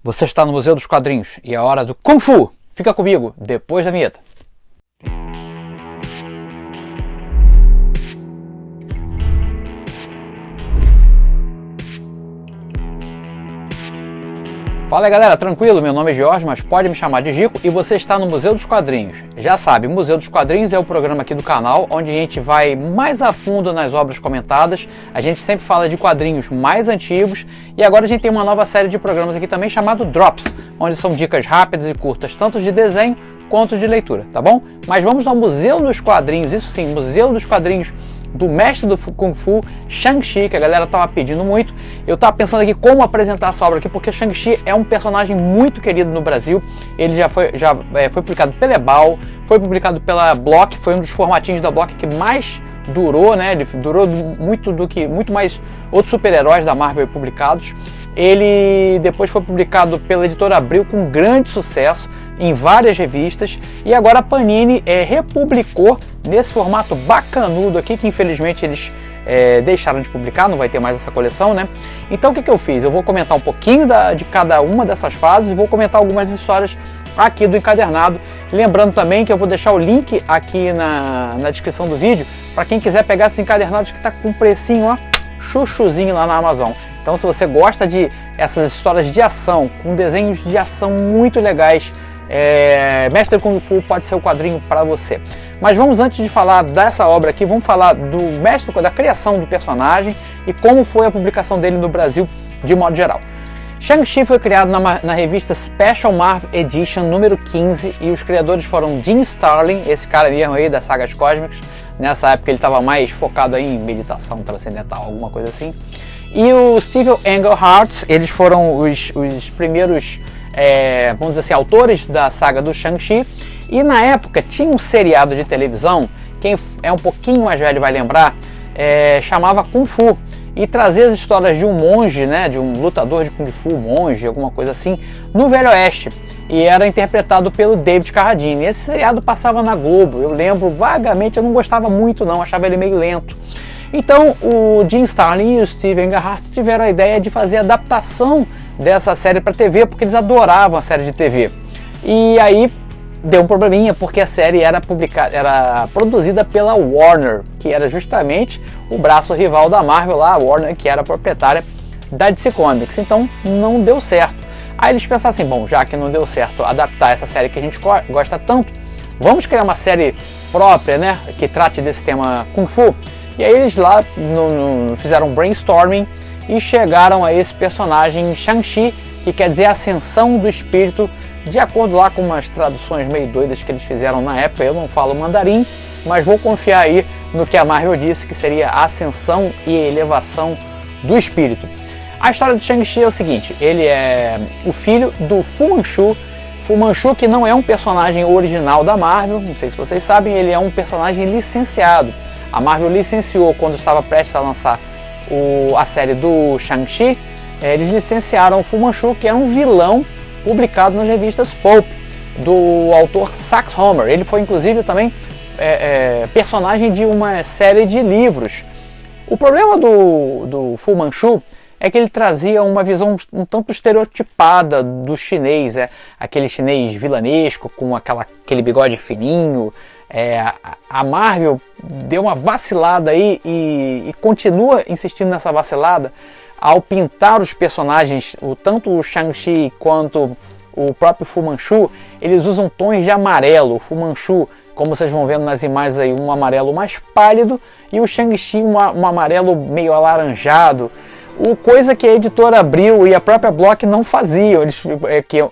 Você está no Museu dos Quadrinhos e é hora do Kung Fu! Fica comigo, depois da vinheta. Fala aí, galera, tranquilo? Meu nome é Jorge, mas pode me chamar de Gico e você está no Museu dos Quadrinhos. Já sabe, o Museu dos Quadrinhos é o programa aqui do canal onde a gente vai mais a fundo nas obras comentadas. A gente sempre fala de quadrinhos mais antigos e agora a gente tem uma nova série de programas aqui também chamado Drops, onde são dicas rápidas e curtas, tanto de desenho quanto de leitura, tá bom? Mas vamos ao Museu dos Quadrinhos, isso sim, Museu dos Quadrinhos do mestre do Kung Fu, Shang-Chi, que a galera tava pedindo muito. Eu tava pensando aqui como apresentar essa obra aqui, porque Shang-Chi é um personagem muito querido no Brasil. Ele já foi publicado pela Ebal, foi publicado pela Block, foi um dos formatinhos da Block que mais durou, né? Ele durou muito mais outros super-heróis da Marvel publicados. Ele depois foi publicado pela editora Abril com grande sucesso em várias revistas e agora a Panini republicou nesse formato bacanudo aqui, que infelizmente eles deixaram de publicar, não vai ter mais essa coleção, né? Então o que eu fiz? Eu vou comentar um pouquinho de cada uma dessas fases e vou comentar algumas histórias aqui do encadernado. Lembrando também que eu vou deixar o link aqui na descrição do vídeo para quem quiser pegar esses encadernados que tá com um precinho, ó, chuchuzinho lá na Amazon. Então se você gosta de essas histórias de ação, com desenhos de ação muito legais, Mestre Kung Fu pode ser o quadrinho para você. Mas vamos, antes de falar dessa obra aqui, vamos falar da criação do personagem e como foi a publicação dele no Brasil de modo geral. Shang-Chi foi criado na revista Special Marvel Edition número 15 e os criadores foram Jim Starlin, esse cara mesmo aí das sagas cósmicas. Nessa época ele estava mais focado aí em meditação transcendental, alguma coisa assim. E o Steve Englehart, eles foram os primeiros, vamos dizer assim, autores da saga do Shang-Chi. E na época tinha um seriado de televisão, quem é um pouquinho mais velho vai lembrar, chamava Kung Fu. E trazia as histórias de um monge, né, de um lutador de Kung Fu, monge, alguma coisa assim, no Velho Oeste. E era interpretado pelo David Carradine. Esse seriado passava na Globo, eu lembro vagamente, eu não gostava muito não, achava ele meio lento. Então o Jim Starlin e o Steve Englehart tiveram a ideia de fazer a adaptação dessa série para TV, porque eles adoravam a série de TV. E aí deu um probleminha, porque a série era produzida pela Warner, que era justamente o braço rival da Marvel lá, a Warner, que era proprietária da DC Comics. Então não deu certo. Aí eles pensaram assim, bom, já que não deu certo adaptar essa série que a gente gosta tanto, vamos criar uma série própria, né, que trate desse tema Kung Fu. E aí eles lá fizeram um brainstorming e chegaram a esse personagem Shang-Chi, que quer dizer Ascensão do Espírito, de acordo lá com umas traduções meio doidas que eles fizeram na época. Eu não falo mandarim, mas vou confiar aí no que a Marvel disse, que seria Ascensão e Elevação do Espírito. A história do Shang-Chi é o seguinte, ele é o filho do Fu Manchu. Fu Manchu, que não é um personagem original da Marvel, não sei se vocês sabem, ele é um personagem licenciado. A Marvel licenciou quando estava prestes a lançar a série do Shang-Chi, eles licenciaram o Fu Manchu, que era um vilão publicado nas revistas Pulp, do autor Sax Homer. Ele foi inclusive também personagem de uma série de livros. O problema do Fu Manchu é que ele trazia uma visão um tanto estereotipada do chinês, aquele chinês vilanesco com aquele bigode fininho. A Marvel deu uma vacilada aí e continua insistindo nessa vacilada ao pintar os personagens, tanto o Shang-Chi quanto o próprio Fu Manchu, eles usam tons de amarelo. O Fu Manchu, como vocês vão vendo nas imagens aí, um amarelo mais pálido, e o Shang-Chi um amarelo meio alaranjado. Coisa que a editora Abril e a própria Block não faziam.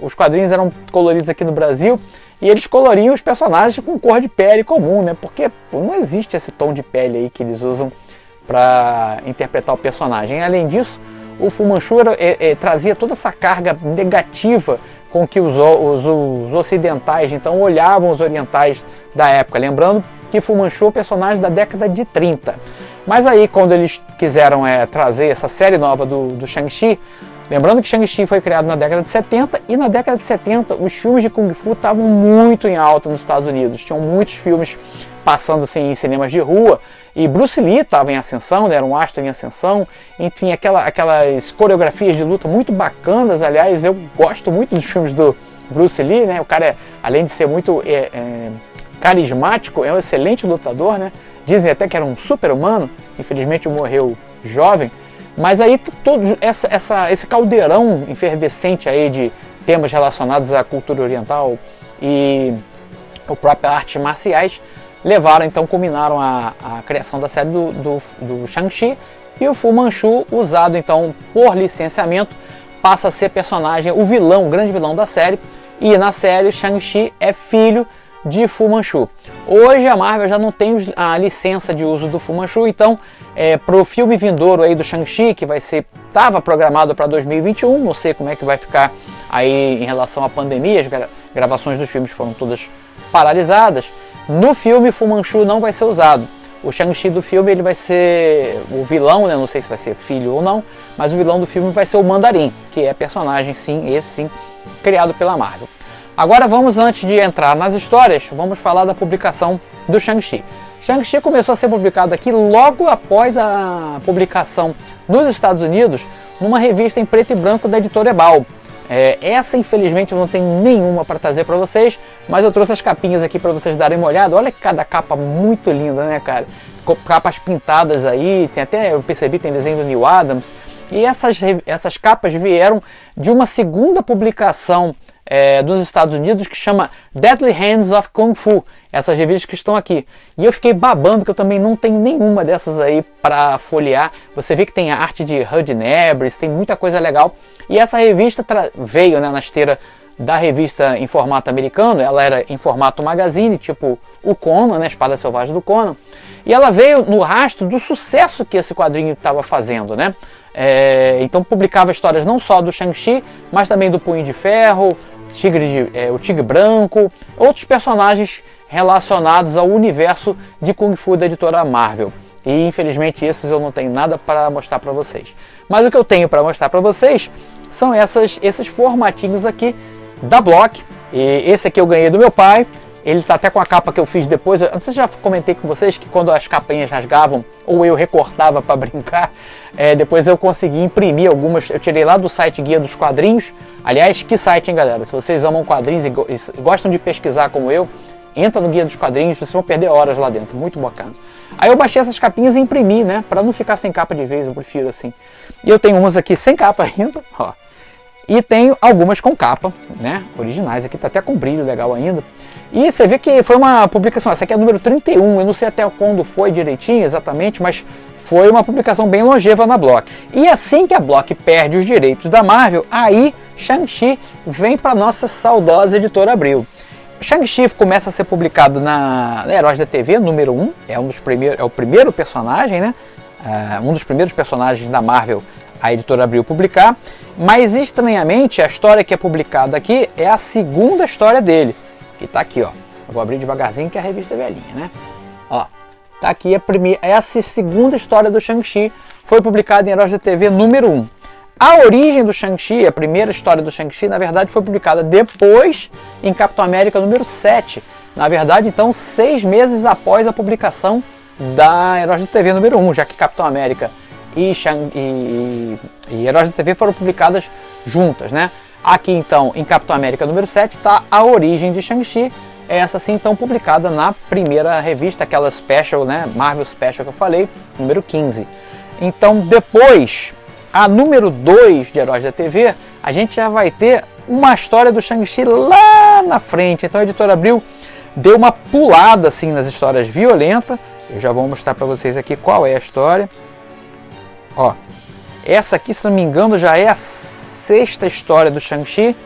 Os quadrinhos eram coloridos aqui no Brasil e eles coloriam os personagens com cor de pele comum, né? Porque não existe esse tom de pele aí que eles usam para interpretar o personagem. Além disso, o Fu Manchu trazia toda essa carga negativa com que os ocidentais então olhavam os orientais da época. Lembrando que Fu Manchu é um personagem da década de 30. Mas aí, quando eles quiseram trazer essa série nova do Shang-Chi, Lembrando que Shang-Chi foi criado na década de 70 e na década de 70 os filmes de Kung Fu estavam muito em alta nos Estados Unidos. Tinham muitos filmes passando assim, em cinemas de rua e Bruce Lee estava em ascensão, né? Era um astro em ascensão. Enfim, aquelas coreografias de luta muito bacanas. Aliás, eu gosto muito dos filmes do Bruce Lee, né? O cara, além de ser muito carismático, é um excelente lutador, né? Dizem até que era um super-humano, infelizmente morreu jovem. Mas aí todo esse caldeirão efervescente aí de temas relacionados à cultura oriental e o próprio artes marciais levaram, então, culminaram a criação da série do Shang-Chi, e o Fu Manchu, usado então por licenciamento, passa a ser personagem, o vilão, o grande vilão da série, e na série Shang-Chi é filho de Fu Manchu. Hoje a Marvel já não tem a licença de uso do Fu Manchu, então para o filme vindouro aí do Shang-Chi, que estava programado para 2021, não sei como é que vai ficar aí em relação à pandemia, as gravações dos filmes foram todas paralisadas. No filme Fu Manchu não vai ser usado. O Shang-Chi do filme ele vai ser o vilão, né? Não sei se vai ser filho ou não, mas o vilão do filme vai ser o Mandarim, que é personagem sim, esse sim, criado pela Marvel. Agora vamos, antes de entrar nas histórias, vamos falar da publicação do Shang-Chi. Shang-Chi começou a ser publicado aqui logo após a publicação nos Estados Unidos, numa revista em preto e branco da editora Ebal. Essa, infelizmente, eu não tenho nenhuma para trazer para vocês, mas eu trouxe as capinhas aqui para vocês darem uma olhada. Olha cada capa muito linda, né, cara? Capas pintadas aí, tem até, eu percebi, tem desenho do Neil Adams. E essas capas vieram de uma segunda publicação dos Estados Unidos que chama Deadly Hands of Kung Fu, essas revistas que estão aqui. E eu fiquei babando que eu também não tenho nenhuma dessas aí para folhear. Você vê que tem a arte de Hud Nebris, tem muita coisa legal. E essa revista veio, né, na esteira da revista em formato americano. Ela era em formato magazine, tipo o Conan, né, Espada Selvagem do Conan. E ela veio no rastro do sucesso que esse quadrinho estava fazendo, né? Então publicava histórias não só do Shang-Chi, mas também do Punho de Ferro, o Tigre Branco, outros personagens relacionados ao universo de Kung Fu da editora Marvel. E infelizmente esses eu não tenho nada para mostrar para vocês. Mas o que eu tenho para mostrar para vocês são esses formatinhos aqui da Block. E esse aqui eu ganhei do meu pai. Ele tá até com a capa que eu fiz depois. Eu não sei se já comentei com vocês que quando as capinhas rasgavam ou eu recortava para brincar, depois eu consegui imprimir algumas. Eu tirei lá do site Guia dos Quadrinhos. Aliás, que site, hein, galera? Se vocês amam quadrinhos e gostam de pesquisar como eu, entra no Guia dos Quadrinhos, vocês vão perder horas lá dentro. Muito bacana. Aí eu baixei essas capinhas e imprimi, né? Para não ficar sem capa de vez, eu prefiro assim. E eu tenho umas aqui sem capa ainda, ó. E tenho algumas com capa, né? Originais. Aqui tá até com brilho legal ainda. E você vê que foi uma publicação, essa aqui é a número 31, eu não sei até quando foi direitinho exatamente, mas foi uma publicação bem longeva na Block. E assim que a Block perde os direitos da Marvel, aí Shang-Chi vem para nossa saudosa editora Abril. Shang-Chi começa a ser publicado na Heróis da TV, número 1, é o primeiro personagem, né? Um dos primeiros personagens da Marvel a editora Abril publicar, mas estranhamente a história que é publicada aqui é a segunda história dele, que tá aqui, ó. Eu vou abrir devagarzinho que é a revista velhinha, né? Ó, tá aqui essa segunda história do Shang-Chi, foi publicada em Heróis da TV número 1. A origem do Shang-Chi, a primeira história do Shang-Chi, na verdade foi publicada depois em Capitão América número 7. Na verdade, então, 6 meses após a publicação da Heróis da TV número 1, já que Capitão América e Heróis da TV foram publicadas juntas, né? Aqui então, em Capitão América número 7, está a origem de Shang-Chi, essa sim então publicada na primeira revista, aquela Special, né? Marvel Special que eu falei, número 15. Então depois, a número 2 de Heróis da TV, a gente já vai ter uma história do Shang-Chi lá na frente. Então a editora Abril deu uma pulada assim nas histórias violentas. Eu já vou mostrar para vocês aqui qual é a história. Ó, essa aqui, se não me engano, já é a 6ª história do Shang-Chi.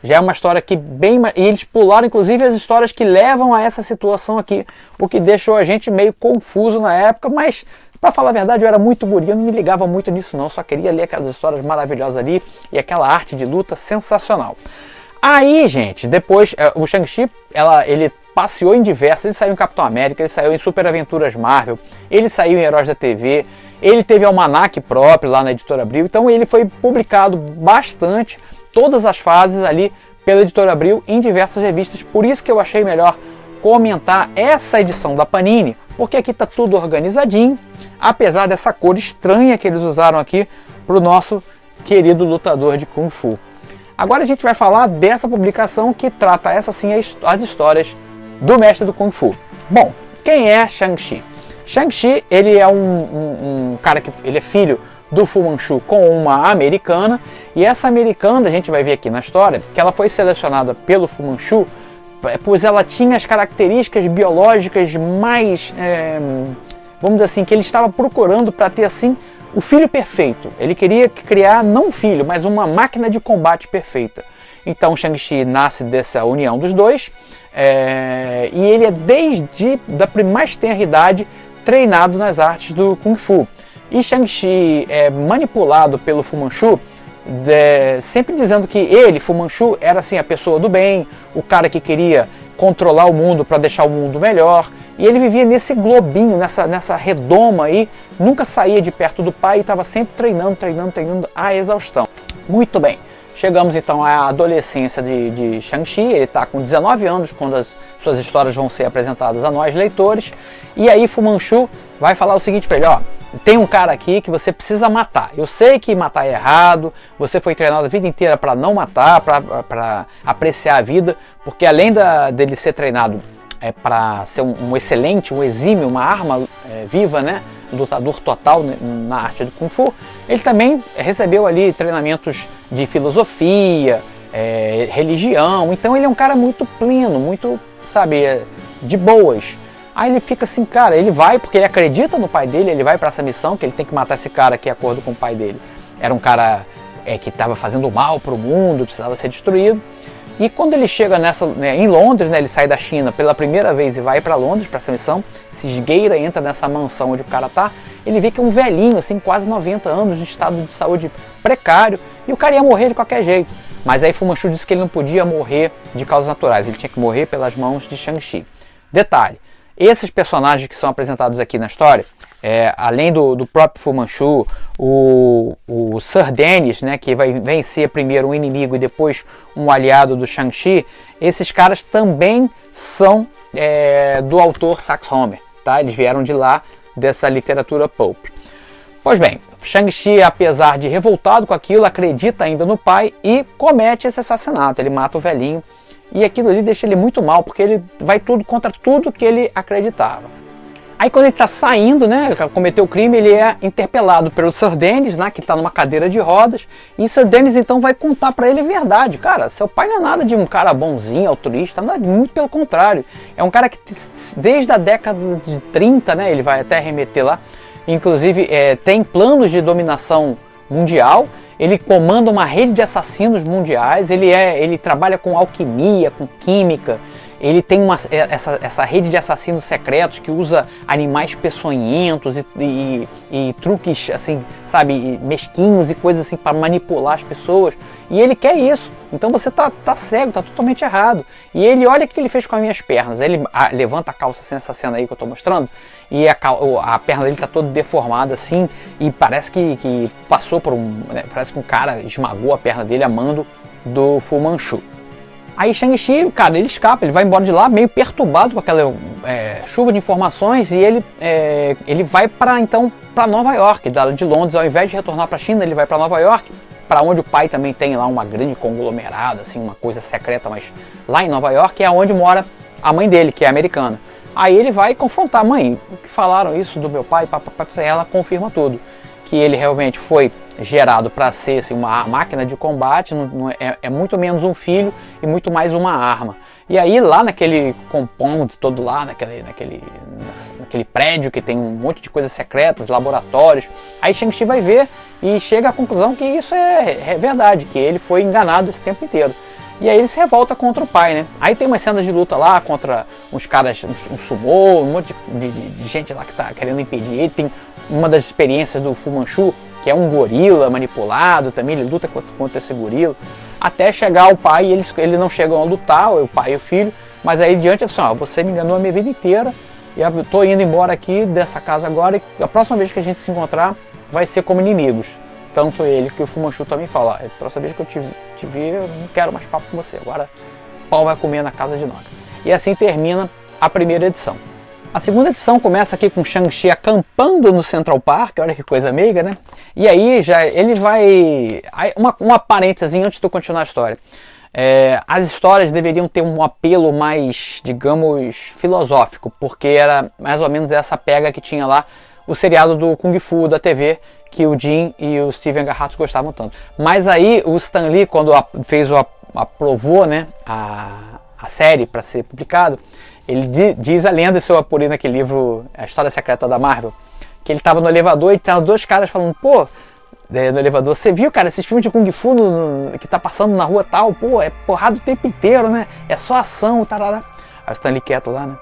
Já é uma história que e eles pularam, inclusive, as histórias que levam a essa situação aqui. O que deixou a gente meio confuso na época, mas, para falar a verdade, eu era muito guri, eu não me ligava muito nisso não. Só queria ler aquelas histórias maravilhosas ali e aquela arte de luta sensacional. Aí, gente, depois, o Shang-Chi, ele passeou em diversos, ele saiu em Capitão América, ele saiu em Super Aventuras Marvel, ele saiu em Heróis da TV, ele teve almanaque próprio lá na Editora Abril, então ele foi publicado bastante, todas as fases ali pela Editora Abril em diversas revistas, por isso que eu achei melhor comentar essa edição da Panini, porque aqui está tudo organizadinho, apesar dessa cor estranha que eles usaram aqui para o nosso querido lutador de Kung Fu. Agora a gente vai falar dessa publicação que trata, essa sim, as histórias do mestre do Kung Fu. Bom, quem é Shang-Chi? Shang-Chi, ele é um cara que ele é filho do Fu Manchu com uma americana, e essa americana, a gente vai ver aqui na história, que ela foi selecionada pelo Fu Manchu, pois ela tinha as características biológicas mais, vamos dizer assim, que ele estava procurando para ter assim o filho perfeito. Ele queria criar não um filho, mas uma máquina de combate perfeita. Então Shang-Chi nasce dessa união dos dois, e ele é desde a mais tenra idade treinado nas artes do Kung Fu. E Shang-Chi é manipulado pelo Fu Manchu, sempre dizendo que ele, Fu Manchu, era assim a pessoa do bem, o cara que queria controlar o mundo para deixar o mundo melhor. E ele vivia nesse globinho, nessa redoma aí, nunca saía de perto do pai e estava sempre treinando à exaustão. Muito bem, chegamos então à adolescência de Shang-Chi. Ele está com 19 anos quando as suas histórias vão ser apresentadas a nós leitores. E aí Fu Manchu vai falar o seguinte para ele: ó, tem um cara aqui que você precisa matar. Eu sei que matar é errado, você foi treinado a vida inteira para não matar, para apreciar a vida, porque além dele ser treinado para ser um excelente, um exímio, uma arma viva, né, lutador total na arte do Kung Fu, ele também recebeu ali treinamentos de filosofia, religião, então ele é um cara muito pleno, muito, sabe, de boas. Aí ele fica assim, cara, ele vai porque ele acredita no pai dele, ele vai para essa missão, que ele tem que matar esse cara que, de acordo com o pai dele, era um cara que estava fazendo mal para o mundo, precisava ser destruído. E quando ele chega em Londres, né, ele sai da China pela primeira vez e vai para Londres para essa missão, se esgueira, entra nessa mansão onde o cara tá, ele vê que é um velhinho, assim, quase 90 anos, em estado de saúde precário, e o cara ia morrer de qualquer jeito. Mas aí Fu Manchu disse que ele não podia morrer de causas naturais, ele tinha que morrer pelas mãos de Shang-Chi. Detalhe, esses personagens que são apresentados aqui na história, além do próprio Fu Manchu, o Sir Dennis, né, que vai vencer primeiro um inimigo e depois um aliado do Shang-Chi, esses caras também são do autor Sax Homer, tá? Eles vieram de lá, dessa literatura pulp. Pois bem, Shang-Chi, apesar de revoltado com aquilo, acredita ainda no pai e comete esse assassinato. Ele mata o velhinho. E aquilo ali deixa ele muito mal, porque ele vai contra tudo que ele acreditava. Aí quando ele está saindo, né, ele cometeu o crime, ele é interpelado pelo Sir Dennis, né, que está numa cadeira de rodas, e Sir Dennis então vai contar para ele a verdade. Cara, seu pai não é nada de um cara bonzinho, altruísta, nada, muito pelo contrário. É um cara que desde a década de 30, né, ele vai até remeter lá, inclusive tem planos de dominação mundial. Ele comanda uma rede de assassinos mundiais, ele trabalha com alquimia, com química, ele tem essa rede de assassinos secretos que usa animais peçonhentos e truques, assim, sabe, mesquinhos e coisas assim para manipular as pessoas. E ele quer isso. Então você tá cego, tá totalmente errado. E ele olha o que ele fez com as minhas pernas. Ele levanta a calça assim, nessa cena aí que eu tô mostrando, e a perna dele tá toda deformada assim, e parece que passou por parece que um cara esmagou a perna dele a mando do Fu Manchu. Aí Shang-Chi, cara, ele escapa, ele vai embora de lá meio perturbado com aquela chuva de informações, e ele vai para Nova York, de Londres. Ao invés de retornar para a China, ele vai para Nova York, para onde o pai também tem lá uma grande conglomerada, assim, uma coisa secreta, mas lá em Nova York é onde mora a mãe dele, que é americana. Aí ele vai confrontar a mãe, que falaram isso do meu pai, ela confirma tudo, que ele realmente foi gerado para ser assim, uma máquina de combate, é muito menos um filho e muito mais uma arma. E aí lá naquele compound todo lá, naquele prédio que tem um monte de coisas secretas, laboratórios, aí Shang-Chi vai ver e chega à conclusão que isso é verdade, que ele foi enganado esse tempo inteiro. E aí ele se revolta contra o pai, né? Aí tem umas cenas de luta lá contra uns caras, um sumô, um monte de gente lá que tá querendo impedir ele. Tem uma das experiências do Fu Manchu, que é um gorila manipulado também, ele luta contra esse gorila, até chegar o pai, e eles não chegam a lutar, o pai e o filho, Mas aí diante ele falou assim, ó, você me enganou a minha vida inteira e eu tô indo embora aqui dessa casa agora e a próxima vez que a gente se encontrar vai ser como inimigos. Tanto ele que o Fu Manchu também fala, a próxima vez que eu te ver, eu não quero mais papo com você, agora o pau vai comer na casa de Noga. E assim termina a primeira edição. A segunda edição começa aqui com Shang-Chi acampando no Central Park, olha que coisa meiga, né? E aí já ele vai... Uma parênteses antes de eu continuar a história. As histórias deveriam ter um apelo mais, digamos, filosófico, porque era mais ou menos essa pega que tinha lá o seriado do Kung Fu da TV, que o Jim e o Steven Garratos gostavam tanto. Mas aí o Stan Lee, quando aprovou, né, a série para ser publicado, ele diz a lenda, se eu apurei naquele livro, A História Secreta da Marvel, que ele estava no elevador e tinha dois caras falando, pô, no elevador, você viu, cara, esses filmes de Kung Fu que tá passando na rua tal, pô, é porrada o tempo inteiro, né? É só ação, tarará. Aí o Stan Lee quieto lá, né?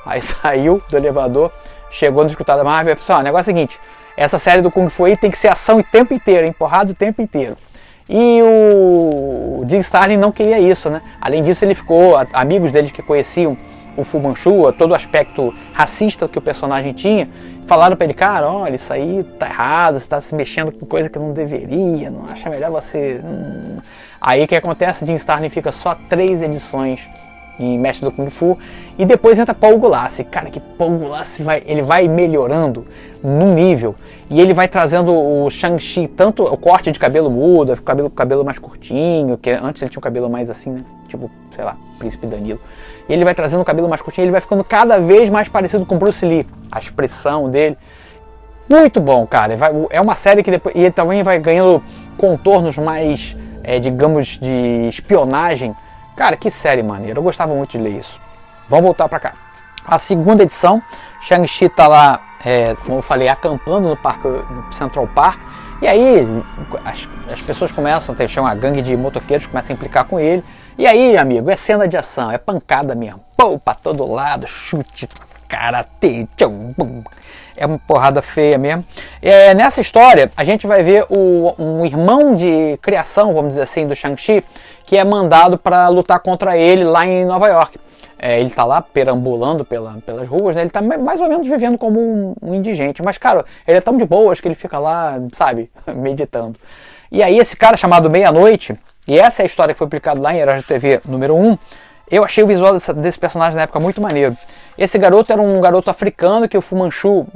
Aí saiu do elevador, chegou no escritório da Marvel e falou assim, ó, o negócio é o seguinte, essa série do Kung Fu aí tem que ser ação o tempo inteiro, hein? Porrada o tempo inteiro. E o Jim Starlin não queria isso, né? Além disso, ele ficou, amigos deles que conheciam o Fu Manchu, todo o aspecto racista que o personagem tinha, falaram pra ele, cara, olha, isso aí tá errado, você tá se mexendo com coisa que não deveria, não acha melhor você... Aí o que acontece? Jim Starlin fica só 3 edições de Mestre do Kung Fu, e depois entra Paul Gulacy. Cara, que Paul Gulacy ele vai melhorando num nível, e ele vai trazendo o Shang-Chi, tanto o corte de cabelo muda, cabelo mais curtinho, que antes ele tinha um cabelo mais assim, né? Tipo, sei lá, Príncipe Danilo. E ele vai trazendo o cabelo mais curtinho, ele vai ficando cada vez mais parecido com Bruce Lee, a expressão dele. Muito bom, cara. É uma série que depois, e ele também vai ganhando contornos mais, digamos, de espionagem. Cara, que série maneira, eu gostava muito de ler isso. Vamos voltar pra cá. A segunda edição, Shang-Chi tá lá, como eu falei, acampando no Central Park. E aí as pessoas começam a ter uma gangue de motoqueiros, começam a implicar com ele. E aí, amigo, é cena de ação, é pancada mesmo. Pô, pra todo lado, chute, karatê, tchum, bum. É uma porrada feia mesmo. Nessa história, a gente vai ver um irmão de criação, vamos dizer assim, do Shang-Chi, que é mandado para lutar contra ele lá em Nova York. Ele tá lá perambulando pelas ruas, né? Ele tá mais ou menos vivendo como um indigente. Mas, cara, ele é tão de boas que ele fica lá, sabe, meditando. E aí esse cara chamado Meia-Noite, e essa é a história que foi publicada lá em Heróis da TV número 1, eu achei o visual desse personagem na época muito maneiro. Esse garoto era um garoto africano que o Fu Manchu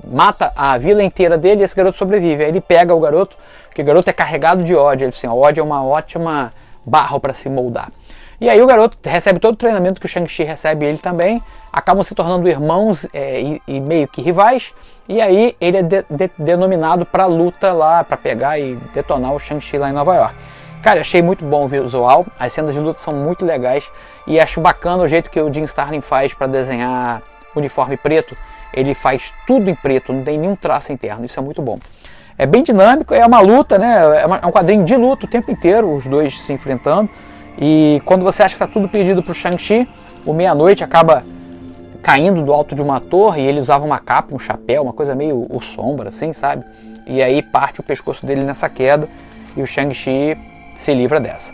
mata a vila inteira dele e esse garoto sobrevive. Aí ele pega o garoto, que o garoto é carregado de ódio. Ele diz assim, o ódio é uma ótima barra para se moldar. E aí o garoto recebe todo o treinamento que o Shang-Chi recebe, ele também. Acabam se tornando irmãos e meio que rivais. E aí ele é denominado para luta lá, para pegar e detonar o Shang-Chi lá em Nova York. Cara, eu achei muito bom o visual, as cenas de luta são muito legais e acho bacana o jeito que o Jim Starlin faz para desenhar uniforme preto. Ele faz tudo em preto, não tem nenhum traço interno, isso é muito bom. É bem dinâmico, é uma luta, né? É um quadrinho de luta o tempo inteiro, os dois se enfrentando. E quando você acha que está tudo perdido para o Shang-Chi, o Meia-Noite acaba caindo do alto de uma torre e ele usava uma capa, um chapéu, uma coisa meio o Sombra, assim, sabe? E aí parte o pescoço dele nessa queda e o Shang-Chi se livra dessa.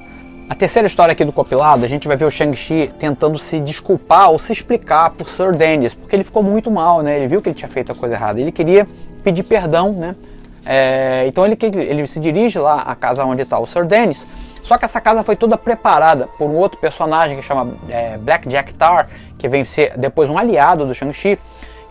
A terceira história aqui do compilado, a gente vai ver o Shang-Chi tentando se desculpar ou se explicar por Sir Dennis, porque ele ficou muito mal, né? Ele viu que ele tinha feito a coisa errada, ele queria pedir perdão, né? Então ele se dirige lá à casa onde está o Sir Dennis, só que essa casa foi toda preparada por um outro personagem que chama Black Jack Tar, que vem ser depois um aliado do Shang-Chi,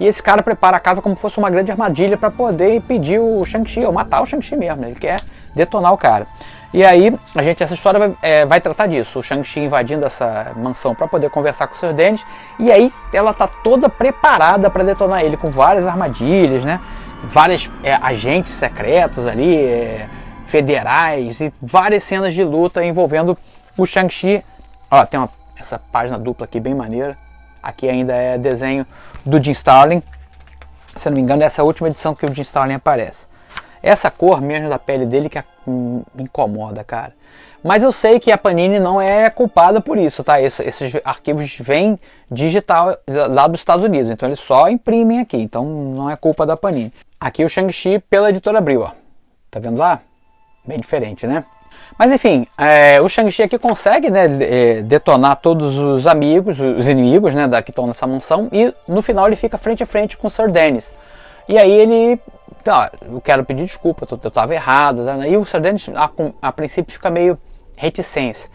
e esse cara prepara a casa como se fosse uma grande armadilha para poder impedir o Shang-Chi, ou matar o Shang-Chi mesmo, né? Ele quer detonar o cara. E aí, essa história vai tratar disso, o Shang-Chi invadindo essa mansão para poder conversar com o Sr. Dennis, e aí ela tá toda preparada para detonar ele, com várias armadilhas, né? Vários agentes secretos ali, federais, e várias cenas de luta envolvendo o Shang-Chi. Ó, tem essa página dupla aqui bem maneira, aqui ainda é desenho do Jim Starlin, se não me engano essa é a última edição que o Jim Starlin aparece. Essa cor mesmo da pele dele que me incomoda, cara. Mas eu sei que a Panini não é culpada por isso, tá? Esses arquivos vêm digital lá dos Estados Unidos, então eles só imprimem aqui, então não é culpa da Panini. Aqui o Shang-Chi pela editora Abril, ó. Tá vendo lá? Bem diferente, né? Mas enfim, o Shang-Chi aqui consegue, né, detonar todos os amigos, os inimigos, né, que estão nessa mansão, e no final ele fica frente a frente com o Sir Dennis. E aí ele, eu quero pedir desculpa, eu estava errado, né? E o Sir Dennis a princípio fica meio reticente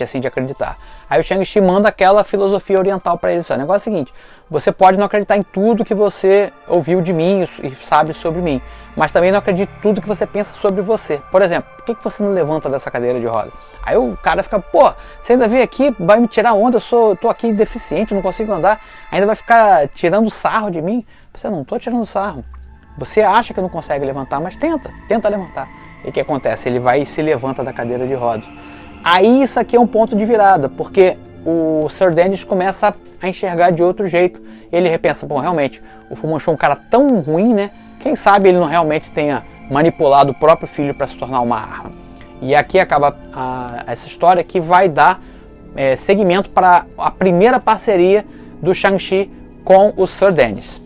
assim de acreditar. Aí o Shang-Chi manda aquela filosofia oriental para ele. O negócio é o seguinte: você pode não acreditar em tudo que você ouviu de mim e sabe sobre mim, mas também não acredite em tudo que você pensa sobre você. Por exemplo, por que você não levanta dessa cadeira de roda? Aí o cara fica, pô, você ainda veio aqui, vai me tirar onda, eu tô aqui deficiente, não consigo andar, ainda vai ficar tirando sarro de mim? Você não tô tirando sarro. Você acha que não consegue levantar, mas tenta levantar. E o que acontece? Ele vai e se levanta da cadeira de rodas. Aí isso aqui é um ponto de virada, porque o Sir Dennis começa a enxergar de outro jeito. Ele repensa, bom, realmente, o Fu Manchu é um cara tão ruim, né? Quem sabe ele não realmente tenha manipulado o próprio filho para se tornar uma arma. E aqui acaba essa história que vai dar seguimento para a primeira parceria do Shang-Chi com o Sir Dennis.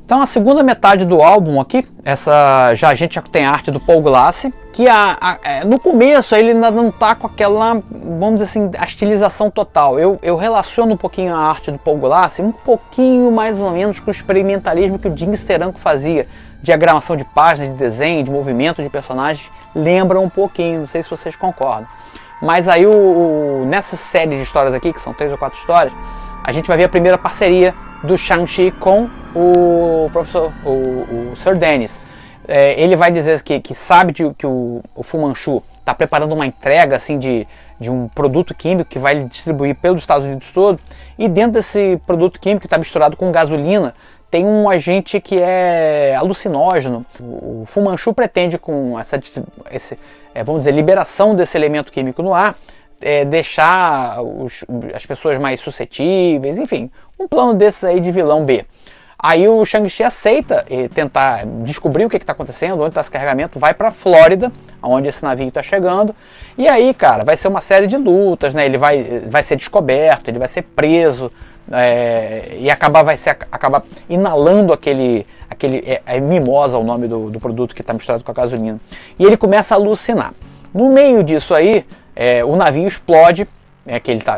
Então a segunda metade do álbum aqui, a gente já tem a arte do Paul Glassi, que no começo ele ainda não está com aquela, vamos dizer assim, a estilização total. Eu relaciono um pouquinho a arte do Paul Glassi, um pouquinho mais ou menos com o experimentalismo que o Jim Steranko fazia, diagramação de páginas, de desenho, de movimento de personagens, lembra um pouquinho, não sei se vocês concordam. Mas aí nessa série de histórias aqui, que são 3 ou 4 histórias, a gente vai ver a primeira parceria do Shang-Chi com o professor, o Sir Dennis. Ele vai dizer que sabe que o Fu Manchu está preparando uma entrega assim, de um produto químico que vai distribuir pelos Estados Unidos todo, e dentro desse produto químico que está misturado com gasolina tem um agente que é alucinógeno. O Fu Manchu pretende, com vamos dizer, liberação desse elemento químico no ar, deixar as pessoas mais suscetíveis, enfim, um plano desses aí de vilão B. Aí o Shang-Chi aceita tentar descobrir o que está acontecendo, onde está esse carregamento, vai para a Flórida, onde esse navio está chegando, e aí, cara, vai ser uma série de lutas, né? Ele vai ser descoberto, ele vai ser preso, e acaba inalando aquele mimosa, o nome do produto que está misturado com a gasolina. E ele começa a alucinar. No meio disso aí, o navio explode,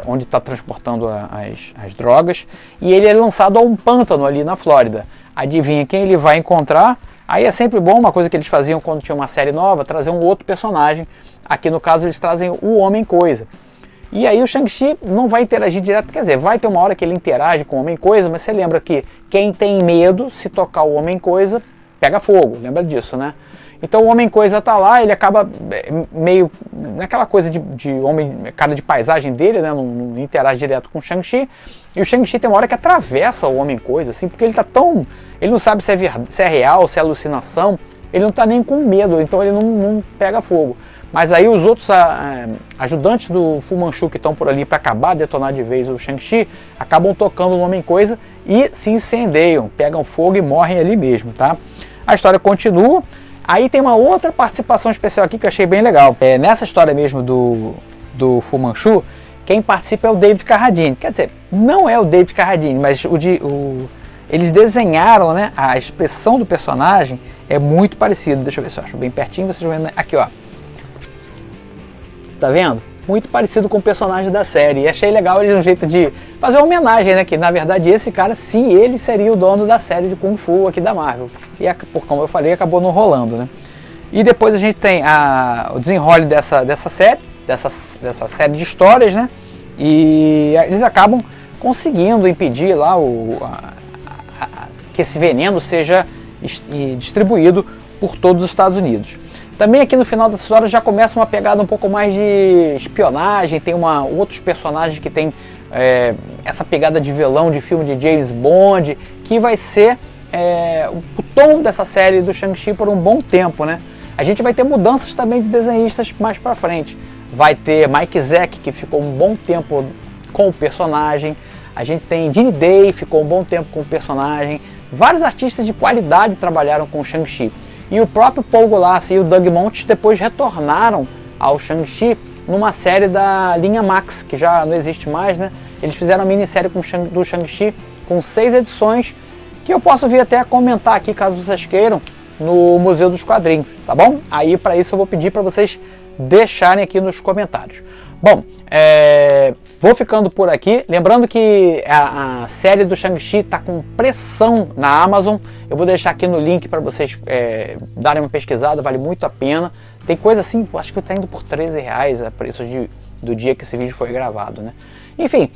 onde está transportando as drogas, e ele é lançado a um pântano ali na Flórida. Adivinha quem ele vai encontrar? Aí é sempre bom, uma coisa que eles faziam quando tinha uma série nova, trazer um outro personagem. Aqui no caso eles trazem o Homem-Coisa. E aí o Shang-Chi não vai interagir direto, quer dizer, vai ter uma hora que ele interage com o Homem-Coisa, mas você lembra que quem tem medo, se tocar o Homem-Coisa, pega fogo, lembra disso, né? Então o Homem-Coisa tá lá, ele acaba meio naquela coisa de homem, cara de paisagem dele, né? Não interage direto com o Shang-Chi. E o Shang-Chi tem uma hora que atravessa o Homem-Coisa, assim, porque ele tá tão... Ele não sabe se é real, se é alucinação, ele não tá nem com medo, então ele não pega fogo. Mas aí os outros ajudantes do Fu Manchu que estão por ali para acabar, detonar de vez o Shang-Chi, acabam tocando no Homem-Coisa e se incendeiam, pegam fogo e morrem ali mesmo, tá? A história continua. Aí tem uma outra participação especial aqui que eu achei bem legal. Nessa história mesmo do Fu Manchu, quem participa é o David Carradine. Quer dizer, não é o David Carradine, mas eles desenharam, né? A expressão do personagem é muito parecida. Deixa eu ver se eu acho bem pertinho, vocês vão ver aqui, ó. Tá vendo? Muito parecido com o personagem da série. E achei legal eles um jeito de fazer uma homenagem, né? Que na verdade esse cara, sim, ele seria o dono da série de Kung Fu aqui da Marvel. E como eu falei, acabou não rolando, né? E depois a gente tem o desenrole dessa série de histórias, né? E eles acabam conseguindo impedir lá que esse veneno seja distribuído por todos os Estados Unidos. Também aqui no final dessa história já começa uma pegada um pouco mais de espionagem, tem outros personagens que tem essa pegada de vilão de filme de James Bond, que vai ser o tom dessa série do Shang-Chi por um bom tempo, né? A gente vai ter mudanças também de desenhistas mais pra frente. Vai ter Mike Zeck, que ficou um bom tempo com o personagem. A gente tem Gene Day, ficou um bom tempo com o personagem. Vários artistas de qualidade trabalharam com o Shang-Chi. E o próprio Paul Gulacy e o Doug Moench depois retornaram ao Shang-Chi numa série da linha Max, que já não existe mais, né? Eles fizeram uma minissérie do Shang-Chi com 6 edições, que eu posso vir até a comentar aqui, caso vocês queiram, no Museu dos Quadrinhos, tá bom? Aí para isso eu vou pedir para vocês deixarem aqui nos comentários. Bom, vou ficando por aqui. Lembrando que a série do Shang-Chi está com pressão na Amazon. Eu vou deixar aqui no link para vocês darem uma pesquisada, vale muito a pena. Tem coisa assim, acho que está indo por R$13 a preço do dia que esse vídeo foi gravado, né? Enfim,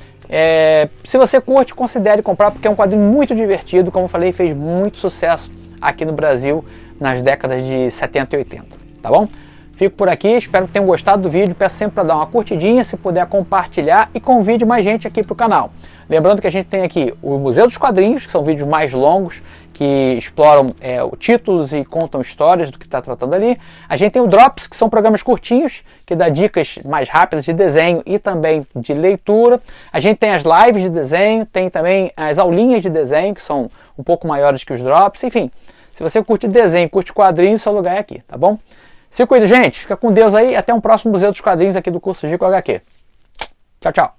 se você curte, considere comprar, porque é um quadrinho muito divertido. Como eu falei, fez muito sucesso aqui no Brasil nas décadas de 70 e 80, tá bom? Fico por aqui, espero que tenham gostado do vídeo. Peço sempre para dar uma curtidinha, se puder compartilhar e convide mais gente aqui para o canal. Lembrando que a gente tem aqui o Museu dos Quadrinhos, que são vídeos mais longos, que exploram títulos e contam histórias do que está tratando ali. A gente tem o Drops, que são programas curtinhos, que dá dicas mais rápidas de desenho e também de leitura. A gente tem as lives de desenho, tem também as aulinhas de desenho, que são um pouco maiores que os Drops. Enfim, se você curte desenho, curte quadrinhos, seu lugar é aqui, tá bom? Se cuida, gente. Fica com Deus aí. Até um próximo Museu dos Quadrinhos aqui do curso Gico HQ. Tchau, tchau.